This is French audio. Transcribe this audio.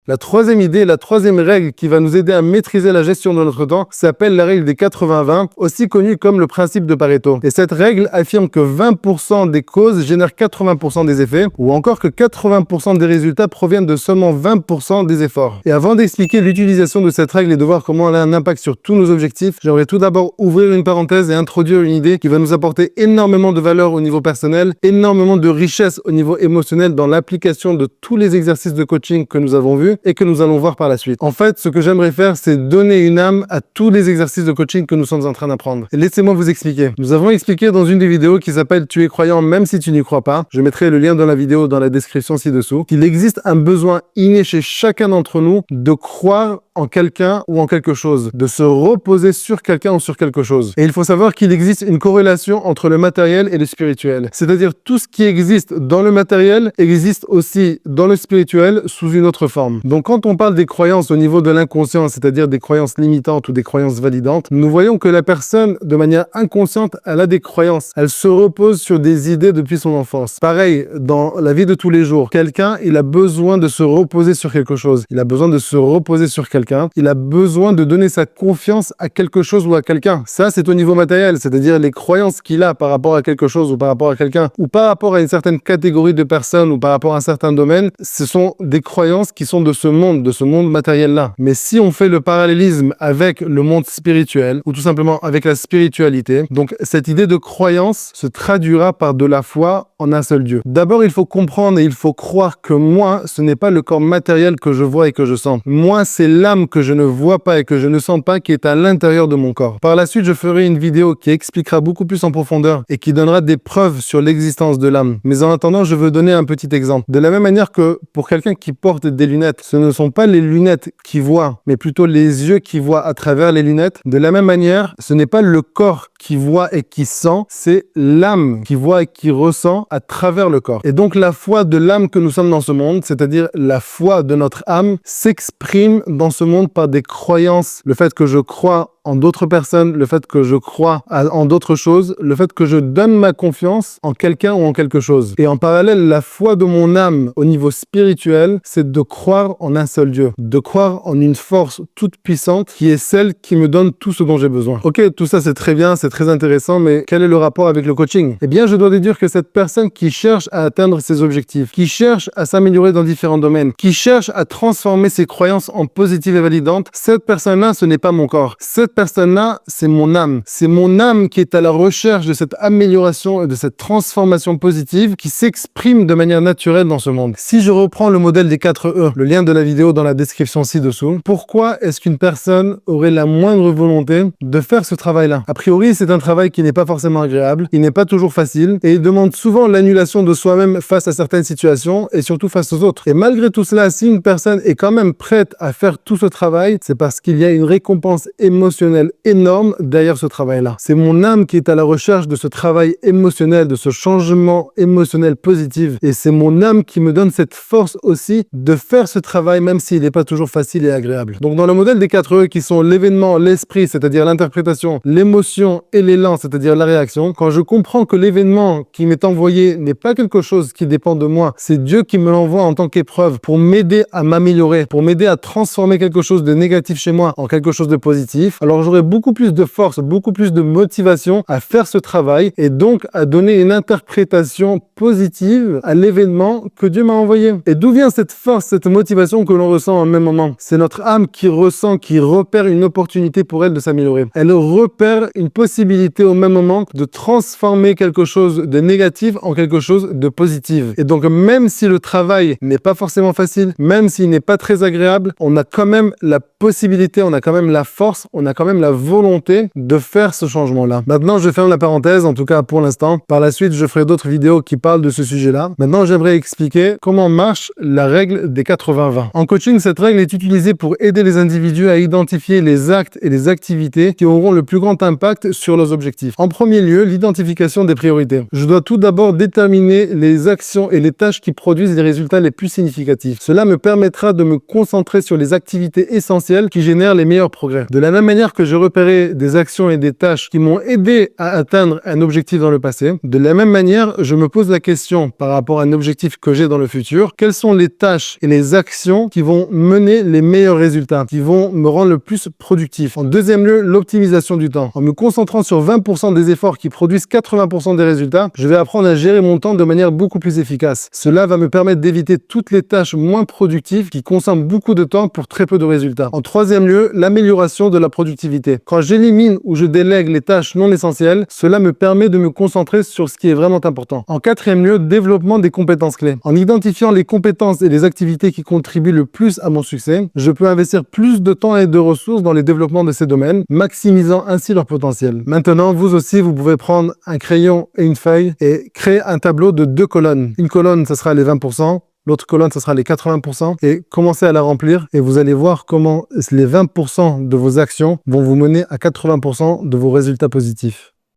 La troisième idée, la troisième règle qui va nous aider à maîtriser la gestion de notre temps s'appelle la règle des 80-20, aussi connue comme le principe de Pareto. Et cette règle affirme que 20% des causes génèrent 80% des effets, ou encore que 80% des résultats proviennent de seulement 20% des efforts. Et avant d'expliquer l'utilisation de cette règle et de voir comment elle a un impact sur tous nos objectifs, j'aimerais tout d'abord ouvrir une parenthèse et introduire une idée qui va nous apporter énormément de valeur au niveau personnel, énormément de richesse au niveau émotionnel dans l'application de tous les exercices de coaching que nous avons vus et que nous allons voir par la suite. En fait, ce que j'aimerais faire, c'est donner une âme à tous les exercices de coaching que nous sommes en train d'apprendre. Et laissez-moi vous expliquer. Nous avons expliqué dans une des vidéos qui s'appelle « Tu es croyant même si tu n'y crois pas ». Je mettrai le lien dans la vidéo dans la description ci-dessous. Qu'il existe un besoin inné chez chacun d'entre nous de croire en quelqu'un ou en quelque chose, de se reposer sur quelqu'un ou sur quelque chose. Et il faut savoir qu'il existe une corrélation entre le matériel et le spirituel. C'est-à-dire tout ce qui existe dans le matériel existe aussi dans le spirituel sous une autre forme. Donc quand on parle des croyances au niveau de l'inconscient, c'est-à-dire des croyances limitantes ou des croyances validantes, nous voyons que la personne, de manière inconsciente, elle a des croyances. Elle se repose sur des idées depuis son enfance. Pareil, dans la vie de tous les jours, quelqu'un, il a besoin de se reposer sur quelque chose. Il a besoin de se reposer sur quelqu'un. Il a besoin de donner sa confiance à quelque chose ou à quelqu'un. Ça, c'est au niveau matériel, c'est-à-dire les croyances qu'il a par rapport à quelque chose ou par rapport à quelqu'un ou par rapport à une certaine catégorie de personnes ou par rapport à un certain domaine. Ce sont des croyances qui sont de ce monde matériel-là. Mais si on fait le parallélisme avec le monde spirituel ou tout simplement avec la spiritualité, donc cette idée de croyance se traduira par de la foi en un seul Dieu. D'abord, il faut comprendre et il faut croire que moi, ce n'est pas le corps matériel que je vois et que je sens. Moi, c'est l'âme que je ne vois pas et que je ne sens pas qui est à l'intérieur de mon corps. Par la suite, je ferai une vidéo qui expliquera beaucoup plus en profondeur et qui donnera des preuves sur l'existence de l'âme. Mais en attendant, je veux donner un petit exemple. De la même manière que pour quelqu'un qui porte des lunettes, ce ne sont pas les lunettes qui voient, mais plutôt les yeux qui voient à travers les lunettes. De la même manière, ce n'est pas le corps qui voit et qui sent, c'est l'âme qui voit et qui ressent à travers le corps. Et donc la foi de l'âme que nous sommes dans ce monde, c'est-à-dire la foi de notre âme, s'exprime dans ce monde par des croyances. Le fait que je crois en d'autres personnes, le fait que je crois en d'autres choses, le fait que je donne ma confiance en quelqu'un ou en quelque chose. Et en parallèle, la foi de mon âme au niveau spirituel, c'est de croire en un seul Dieu, de croire en une force toute puissante qui est celle qui me donne tout ce dont j'ai besoin. Ok, tout ça c'est très bien, c'est très intéressant, mais quel est le rapport avec le coaching? Eh bien, je dois déduire que cette personne qui cherche à atteindre ses objectifs, qui cherche à s'améliorer dans différents domaines, qui cherche à transformer ses croyances en positives et validantes, cette personne-là, ce n'est pas mon corps. Cette personne-là, c'est mon âme. C'est mon âme qui est à la recherche de cette amélioration et de cette transformation positive qui s'exprime de manière naturelle dans ce monde. Si je reprends le modèle des 4 E, le lien de la vidéo dans la description ci-dessous, pourquoi est-ce qu'une personne aurait la moindre volonté de faire ce travail-là? A priori, c'est un travail qui n'est pas forcément agréable, il n'est pas toujours facile et il demande souvent l'annulation de soi-même face à certaines situations et surtout face aux autres. Et malgré tout cela, si une personne est quand même prête à faire tout ce travail, c'est parce qu'il y a une récompense émotionnelle énorme derrière ce travail-là. C'est mon âme qui est à la recherche de ce travail émotionnel, de ce changement émotionnel positif. Et c'est mon âme qui me donne cette force aussi de faire ce travail, même s'il n'est pas toujours facile et agréable. Donc dans le modèle des 4 E qui sont l'événement, l'esprit, c'est-à-dire l'interprétation, l'émotion et l'élan, c'est-à-dire la réaction, quand je comprends que l'événement qui m'est envoyé n'est pas quelque chose qui dépend de moi, c'est Dieu qui me l'envoie en tant qu'épreuve pour m'aider à m'améliorer, pour m'aider à transformer quelque chose de négatif chez moi en quelque chose de positif, alors j'aurai beaucoup plus de force, beaucoup plus de motivation à faire ce travail et donc à donner une interprétation positive à l'événement que Dieu m'a envoyé. Et d'où vient cette force, cette motivation que l'on ressent en même moment? C'est notre âme qui ressent, qui repère une opportunité pour elle de s'améliorer. Elle repère une possibilité au même moment de transformer quelque chose de négatif en quelque chose de positif. Et donc même si le travail n'est pas forcément facile, même s'il n'est pas très agréable, on a quand même la possibilité, on a quand même la force, on a quand même la volonté de faire ce changement-là. Maintenant, je ferme la parenthèse, en tout cas pour l'instant. Par la suite, je ferai d'autres vidéos qui parlent de ce sujet-là. Maintenant, j'aimerais expliquer comment marche la règle des 80-20. En coaching, cette règle est utilisée pour aider les individus à identifier les actes et les activités qui auront le plus grand impact sur leurs objectifs. En premier lieu, l'identification des priorités. Je dois tout d'abord déterminer les actions et les tâches qui produisent les résultats les plus significatifs. Cela me permettra de me concentrer sur les activités essentielles essentielles qui génèrent les meilleurs progrès. De la même manière que j'ai repéré des actions et des tâches qui m'ont aidé à atteindre un objectif dans le passé, de la même manière, je me pose la question par rapport à un objectif que j'ai dans le futur, quelles sont les tâches et les actions qui vont mener les meilleurs résultats, qui vont me rendre le plus productif. En deuxième lieu, l'optimisation du temps. En me concentrant sur 20% des efforts qui produisent 80% des résultats, je vais apprendre à gérer mon temps de manière beaucoup plus efficace. Cela va me permettre d'éviter toutes les tâches moins productives qui consomment beaucoup de temps pour très peu de résultats. En troisième lieu, l'amélioration de la productivité. Quand j'élimine ou je délègue les tâches non essentielles, cela me permet de me concentrer sur ce qui est vraiment important. En quatrième lieu, développement des compétences clés. En identifiant les compétences et les activités qui contribuent le plus à mon succès, je peux investir plus de temps et de ressources dans les développements de ces domaines, maximisant ainsi leur potentiel. Maintenant, vous aussi, vous pouvez prendre un crayon et une feuille et créer un tableau de 2 colonnes. Une colonne, ce sera les 20%. L'autre colonne, ce sera les 80% et commencez à la remplir et vous allez voir comment les 20% de vos actions vont vous mener à 80% de vos résultats positifs.